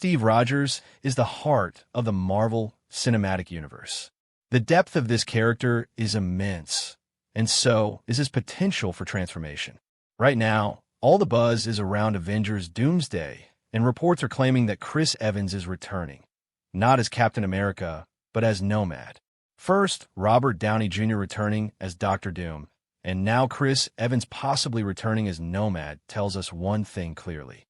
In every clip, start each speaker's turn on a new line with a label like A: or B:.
A: Steve Rogers is the heart of the Marvel Cinematic Universe. The depth of this character is immense, and so is his potential for transformation. Right now, all the buzz is around Avengers Doomsday, and reports are claiming that Chris Evans is returning, not as Captain America, but as Nomad. First, Robert Downey Jr. returning as Dr. Doom, and now Chris Evans possibly returning as Nomad tells us one thing clearly.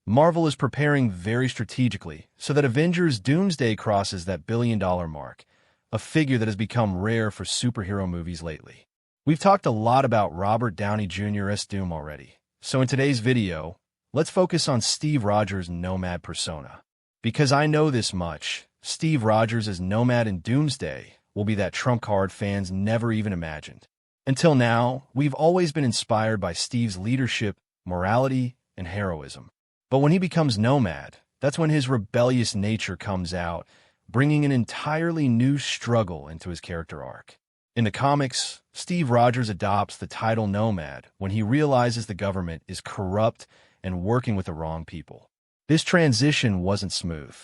A: Marvel is preparing very strategically so that Avengers Doomsday crosses that billion-dollar mark, a figure that has become rare for superhero movies lately. We've talked a lot about Robert Downey Jr. as Doom already, so in today's video, let's focus on Steve Rogers' Nomad persona. Because I know this much, Steve Rogers as Nomad in Doomsday will be that trump card fans never even imagined. Until now, we've always been inspired by Steve's leadership, morality, and heroism. But when he becomes Nomad, that's when his rebellious nature comes out, bringing an entirely new struggle into his character arc. In the comics, Steve Rogers adopts the title Nomad when he realizes the government is corrupt and working with the wrong people. This transition wasn't smooth.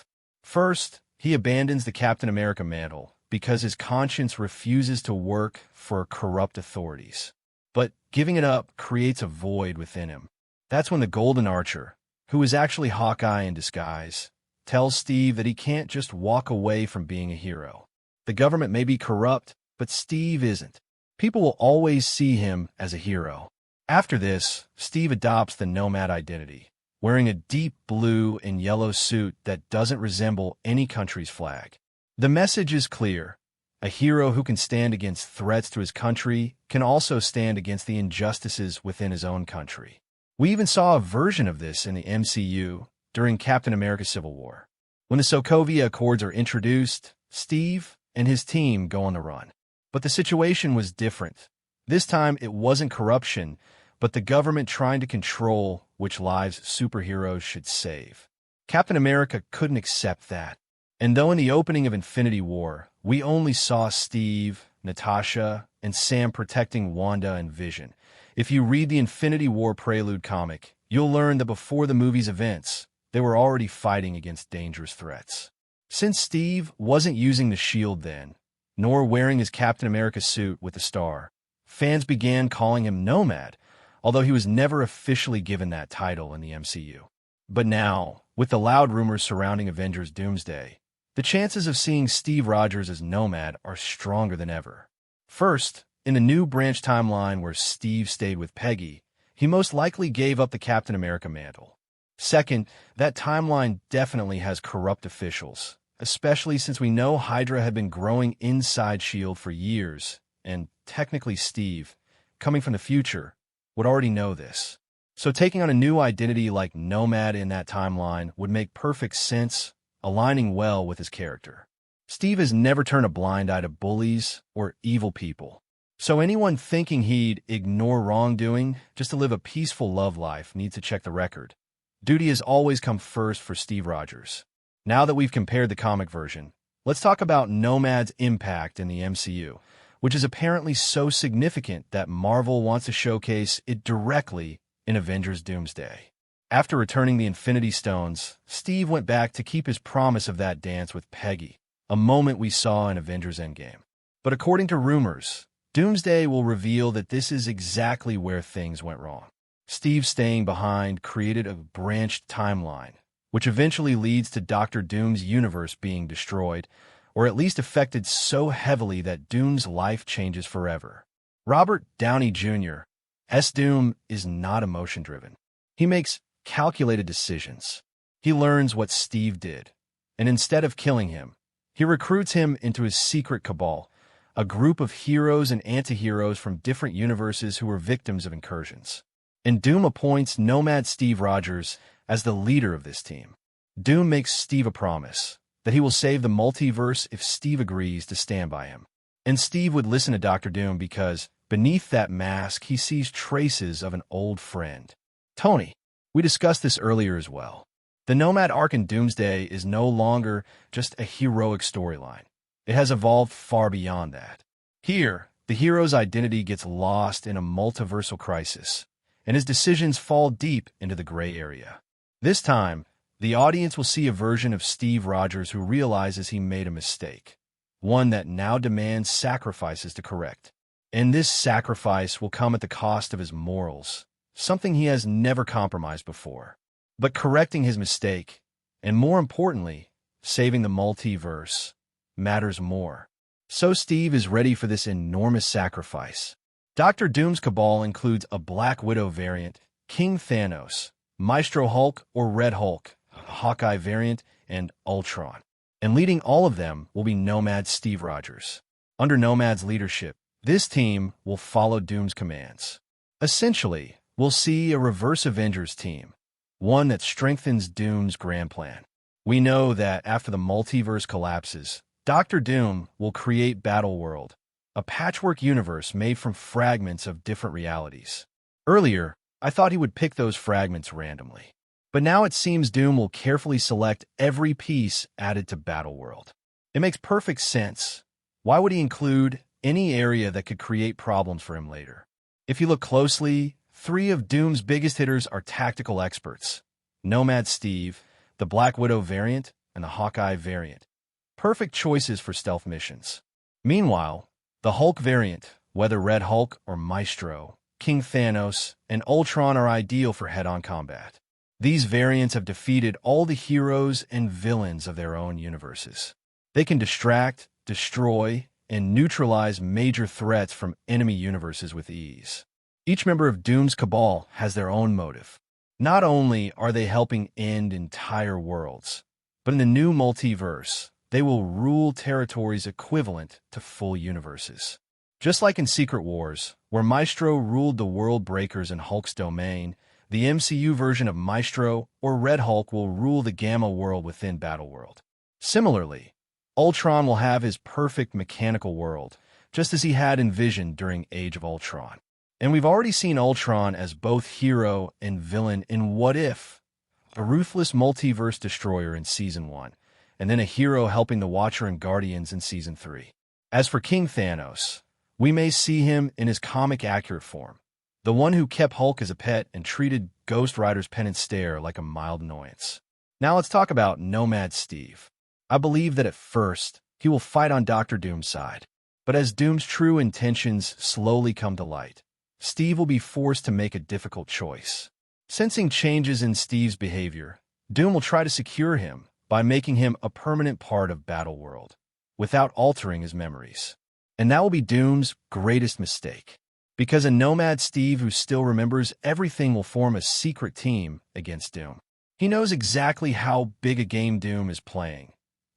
A: First, he abandons the Captain America mantle because his conscience refuses to work for corrupt authorities. But giving it up creates a void within him. That's when the Golden Archer, who is actually Hawkeye in disguise, tells Steve that he can't just walk away from being a hero. The government may be corrupt, but Steve isn't. People will always see him as a hero. After this, Steve adopts the Nomad identity, wearing a deep blue and yellow suit that doesn't resemble any country's flag. The message is clear. A hero who can stand against threats to his country can also stand against the injustices within his own country. We even saw a version of this in the MCU during Captain America Civil War. When the Sokovia Accords are introduced, Steve and his team go on the run. But the situation was different. This time, it wasn't corruption, but the government trying to control which lives superheroes should save. Captain America couldn't accept that. And though in the opening of Infinity War, we only saw Steve, Natasha, and Sam protecting Wanda and Vision, if you read the Infinity War Prelude comic, you'll learn that before the movie's events, they were already fighting against dangerous threats. Since Steve wasn't using the shield then, nor wearing his Captain America suit with the star, fans began calling him Nomad, although he was never officially given that title in the MCU. But now, with the loud rumors surrounding Avengers Doomsday, the chances of seeing Steve Rogers as Nomad are stronger than ever. First, in the new branch timeline where Steve stayed with Peggy, he most likely gave up the Captain America mantle. Second, that timeline definitely has corrupt officials, especially since we know Hydra had been growing inside S.H.I.E.L.D. for years, and technically Steve, coming from the future, would already know this. So taking on a new identity like Nomad in that timeline would make perfect sense, aligning well with his character. Steve has never turned a blind eye to bullies or evil people. So anyone thinking he'd ignore wrongdoing just to live a peaceful love life needs to check the record. Duty has always come first for Steve Rogers. Now that we've compared the comic version, let's talk about Nomad's impact in the MCU, which is apparently so significant that Marvel wants to showcase it directly in Avengers Doomsday. After returning the Infinity Stones, Steve went back to keep his promise of that dance with Peggy, a moment we saw in Avengers Endgame. But according to rumors, Doomsday will reveal that this is exactly where things went wrong. Steve staying behind created a branched timeline, which eventually leads to Dr. Doom's universe being destroyed, or at least affected so heavily that Doom's life changes forever. Robert Downey Jr. as Doom is not emotion-driven. He makes calculated decisions. He learns what Steve did, and instead of killing him, he recruits him into his secret cabal, a group of heroes and anti-heroes from different universes who were victims of incursions. And Doom appoints Nomad Steve Rogers as the leader of this team. Doom makes Steve a promise that he will save the multiverse if Steve agrees to stand by him. And Steve would listen to Dr. Doom because beneath that mask he sees traces of an old friend, Tony. We discussed this earlier as well. The Nomad arc in Doomsday is no longer just a heroic storyline. It has evolved far beyond that. Here, the hero's identity gets lost in a multiversal crisis, and his decisions fall deep into the gray area. This time, The audience will see a version of Steve Rogers who realizes he made a mistake, one that now demands sacrifices to correct. And this sacrifice will come at the cost of his morals, something he has never compromised before. But correcting his mistake, and more importantly, saving the multiverse, matters more. So Steve is ready for this enormous sacrifice. Dr. Doom's Cabal includes a Black Widow variant, King Thanos, Maestro Hulk or Red Hulk, Hawkeye variant, and Ultron. And leading all of them will be Nomad Steve Rogers. Under Nomad's leadership, this team will follow Doom's commands. Essentially, we'll see a reverse Avengers team, one that strengthens Doom's grand plan. We know that after the multiverse collapses, Dr. Doom will create Battleworld, a patchwork universe made from fragments of different realities. Earlier, I thought he would pick those fragments randomly. But now it seems Doom will carefully select every piece added to Battleworld. It makes perfect sense. Why would he include any area that could create problems for him later? If you look closely, 3 of Doom's biggest hitters are tactical experts: Nomad Steve, the Black Widow variant, and the Hawkeye variant. Perfect choices for stealth missions. Meanwhile, the Hulk variant, whether Red Hulk or Maestro, King Thanos, and Ultron are ideal for head-on combat. These variants have defeated all the heroes and villains of their own universes. They can distract, destroy, and neutralize major threats from enemy universes with ease. Each member of Doom's Cabal has their own motive. Not only are they helping end entire worlds, but in the new multiverse, they will rule territories equivalent to full universes. Just like in Secret Wars, where Maestro ruled the World Breakers in Hulk's domain, the MCU version of Maestro or Red Hulk will rule the Gamma world within Battleworld. Similarly, Ultron will have his perfect mechanical world, just as he had envisioned during Age of Ultron. And we've already seen Ultron as both hero and villain in What If, a ruthless multiverse destroyer in Season 1, and then a hero helping the Watcher and Guardians in Season 3. As for King Thanos, we may see him in his comic-accurate form, the one who kept Hulk as a pet and treated Ghost Rider's pen and stare like a mild annoyance. Now let's talk about Nomad Steve. I believe that at first, he will fight on Dr. Doom's side. But as Doom's true intentions slowly come to light, Steve will be forced to make a difficult choice. Sensing changes in Steve's behavior, Doom will try to secure him by making him a permanent part of Battleworld, without altering his memories. And that will be Doom's greatest mistake, because a Nomad Steve who still remembers everything will form a secret team against Doom. He knows exactly how big a game Doom is playing,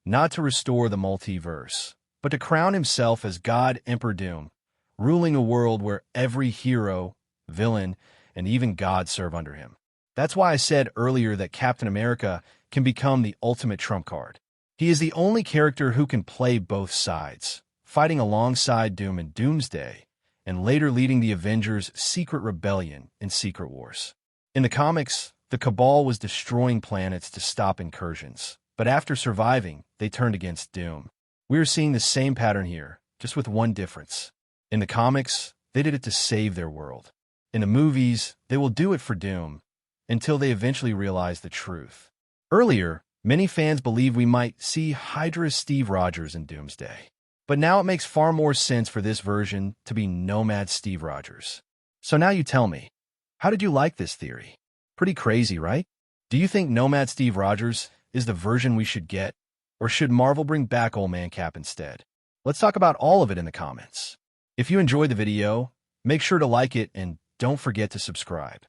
A: not to restore the multiverse, but to crown himself as God Emperor Doom, ruling a world where every hero, villain, and even God serve under him. That's why I said earlier that Captain America can become the ultimate trump card. He is the only character who can play both sides, fighting alongside Doom in Doomsday, and later leading the Avengers' secret rebellion in Secret Wars. In the comics, the Cabal was destroying planets to stop incursions, but after surviving, they turned against Doom. We are seeing the same pattern here, just with one difference. In the comics, they did it to save their world. In the movies, they will do it for Doom, until they eventually realize the truth. Earlier, many fans believed we might see Hydra's Steve Rogers in Doomsday. But now it makes far more sense for this version to be Nomad Steve Rogers. So now you tell me, how did you like this theory? Pretty crazy, right? Do you think Nomad Steve Rogers is the version we should get, or should Marvel bring back Old Man Cap instead? Let's talk about all of it in the comments. If you enjoyed the video, make sure to like it and don't forget to subscribe.